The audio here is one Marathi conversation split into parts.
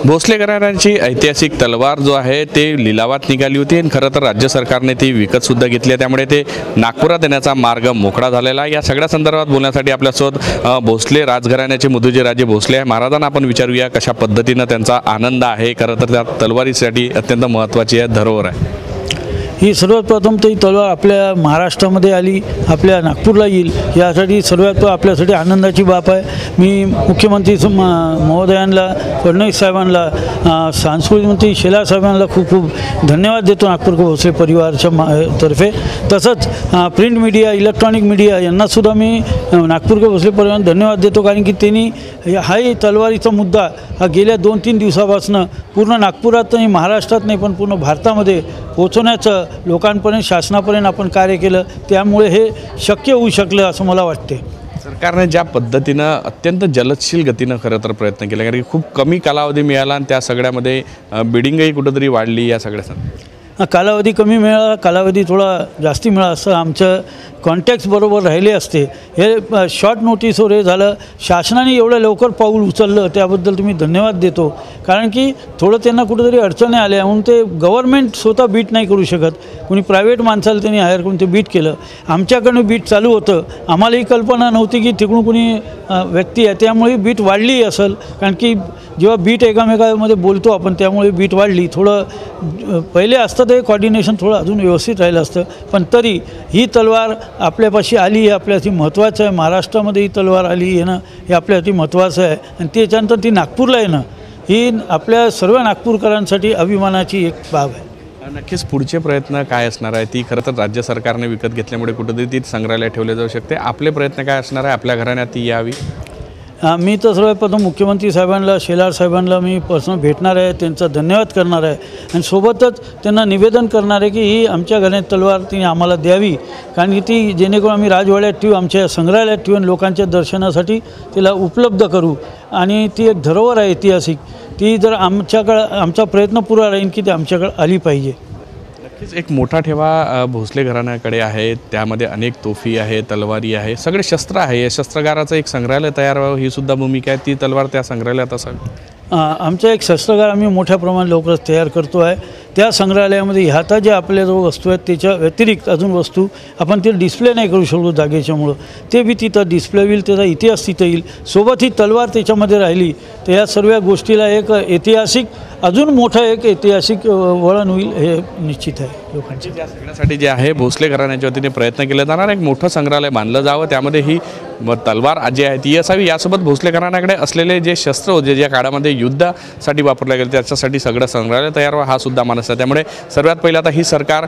भोसले घराण्याची ऐतिहासिक तलवार जो आहे ते लिलावात निघाली होती आणि खरं तर राज्य सरकारने ती विकत सुद्धा घेतली आहे, त्यामुळे ते नागपुरात येण्याचा मार्ग मोकळा झालेला आहे। या सगळ्या संदर्भात बोलण्यासाठी आपल्यासोबत भोसले राजघराण्याचे मुदुजी राजे भोसले आहे। महाराजांना आपण विचारूया कशा पद्धतीने त्यांचा आनंद आहे। खरं तर त्या तलवारीसाठी अत्यंत महत्त्वाची आहे, धरोहर आहे। ही सर्वात प्रथम ही तलवार आपल्या महाराष्ट्रामध्ये आली, आपल्या नागपूरला येईल यासाठी सर्वात आपल्यासाठी आनंदाची बाब आहे। मी मुख्यमंत्री महोदयांना, फडणवीस साहेबांना, सांस्कृतिक मंत्री शेलार साहेबांना खूप खूप धन्यवाद देतो नागपूरकर भोसले परिवाराच्या तर्फे। तसंच प्रिंट मीडिया, इलेक्ट्रॉनिक मीडिया यांनासुद्धा मी नागपूरकर भोसले परिवाराला धन्यवाद देतो, कारण की त्यांनी हाही तलवारीचा मुद्दा हा गेल्या 2-3 दिवसापासून पूर्ण नागपुरात नाही, महाराष्ट्रात नाही, पण पूर्ण भारतामध्ये पोहोचवण्याचं लोकांपर्यंत, शासनापर्यंत आपण कार्य केलं, त्यामुळे हे शक्य होऊ शकलं असं मला वाटते। सरकारने ज्या पद्धतीनं अत्यंत जलदशील गतीनं खरं तर प्रयत्न केला, कारण की खूप कमी कालावधी मिळाला आणि त्या सगळ्यामध्ये बिडिंगही कुठंतरी वाढली। या सगळ्या कालावधी कमी मिळाला, कालावधी थोडा जास्ती मिळाला असं आमचं कॉन्टॅक्ट्स बरोबर राहिले असते। हे शॉर्ट नोटीसवर हे झालं, शासनाने एवढं लवकर पाऊल उचललं त्याबद्दल तुम्ही धन्यवाद देतो, कारण की थोडं त्यांना कुठेतरी अडचणी आल्या म्हणून ते गव्हर्नमेंट स्वतः बीट नाही करू शकत, कोणी प्रायव्हेट माणसाला त्यांनी हायर करून ते बीट केलं। आमच्याकडनं बीट चालू होतं, आम्हालाही कल्पना नव्हती की तिकडून कोणी व्यक्ती आहे, त्यामुळे बीट वाढली असेल, कारण की जेव्हा बीट एकामेकामध्ये बोलतो आपण त्यामुळे बीट वाढली। थोडं पहिले असतं ते कॉर्डिनेशन थोडं अजून व्यवस्थित राहिलं असतं, पण तरी ही तलवार आपल्यापाशी आली हे आपल्यासाठी महत्त्वाचं आहे। महाराष्ट्रामध्ये ही तलवार आली येणं हे आपल्यासाठी महत्त्वाचं आहे आणि त्याच्यानंतर ती नागपूरला येणं ही आपल्या सर्व नागपूरकरांसाठी अभिमानाची एक बाब आहे। नक्कीच पुढचे प्रयत्न काय असणार आहे ती खरं तर राज्य सरकारने विकत घेतल्यामुळे कुठेतरी ती संग्रहालयात ठेवले जाऊ शकते। आपले प्रयत्न काय असणार आहे आपल्या घराण्यात ती यावी? मी तर सर्वात प्रथम मुख्यमंत्री साहेबांना, शेलार साहेबांना मी पर्सनल भेटणार आहे, त्यांचा धन्यवाद करणार आहे आणि सोबतच त्यांना निवेदन करणार आहे की ही आमच्या घरात तलवार तिने आम्हाला द्यावी, कारण की ती जेणेकरून आम्ही राजवाड्यात ठेवू, आमच्या संग्रहालयात ठेवून लोकांच्या दर्शनासाठी तिला उपलब्ध करू आणि ती एक धरोहर आहे ऐतिहासिक। ती जर आमचा प्रयत्न पुरा राहील की ती आमच्याकडे आली पाहिजे। नक्कीच एक मोठा ठेवा भोसले घराण्याकडे आहे, त्यामध्ये अनेक तोफी आहे, तलवारी आहे, सगळे शस्त्र आहे। या शस्त्रागाराचं एक संग्रहालय तयार व्हावं ही सुद्धा भूमिका आहे, ती तलवार त्या संग्रहालयात असावी। आमचं एक शस्त्रागार आम्ही मोठ्या प्रमाणात लवकरच तयार करतो आहे। त्या संग्रहालयामध्ये ह्या ज्या आपल्याजवळ वस्तू आहेत त्याच्या व्यतिरिक्त अजून वस्तू आपण ते डिस्प्ले नाही करू शकतो जागेच्यामुळं, ते बी तिथं डिस्प्ले होईल, त्याचा इतिहास तिथं येईल, सोबत ही तलवार त्याच्यामध्ये राहिली तर या सर्व गोष्टीला एक ऐतिहासिक, अजून मोठं एक ऐतिहासिक वळण होईल हे निश्चित आहे लोकांच्या। या सगळ्यासाठी जे आहे भोसले घराण्याच्या वतीने प्रयत्न केले जाणार, एक मोठं संग्रहालय बांधलं जावं, त्यामध्ये ही तलवार जी आहे ती असावी। यासोबत भोसले घराण्याकडे असलेले जे शस्त्र होते ज्या काळामध्ये युद्धासाठी वापरले गेले त्याच्यासाठी सगळं संग्रहालय तयार व्हावं हा सुद्धा मानस आहे। त्यामुळे सर्वात पहिलं आता ही सरकार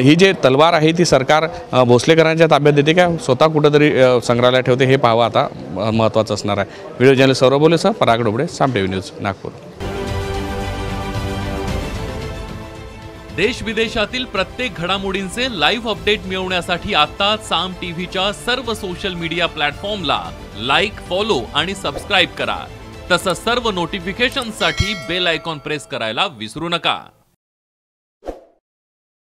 ही जे तलवार आहे ती सरकार भोसले घराण्याच्या ताब्यात देते का स्वतः कुठंतरी संग्रहालयात ठेवते हे पाहावं आता महत्त्वाचं असणार आहे। व्हिडिओ जर्नलिस्ट सौरभ बोलेसह पराग डोबळे, साम टीव्ही न्यूज, नागपूर। देश विदेशातील प्रत्येक घडामोडींचे लाईव्ह अपडेट मिळवण्यासाठी आता साम टीव्हीच्या सर्व सोशल मीडिया प्लॅटफॉर्मला लाईक, फॉलो आणि सबस्क्राईब करा। तसंच सर्व नोटिफिकेशनसाठी बेल आयकॉन प्रेस करायला विसरू नका।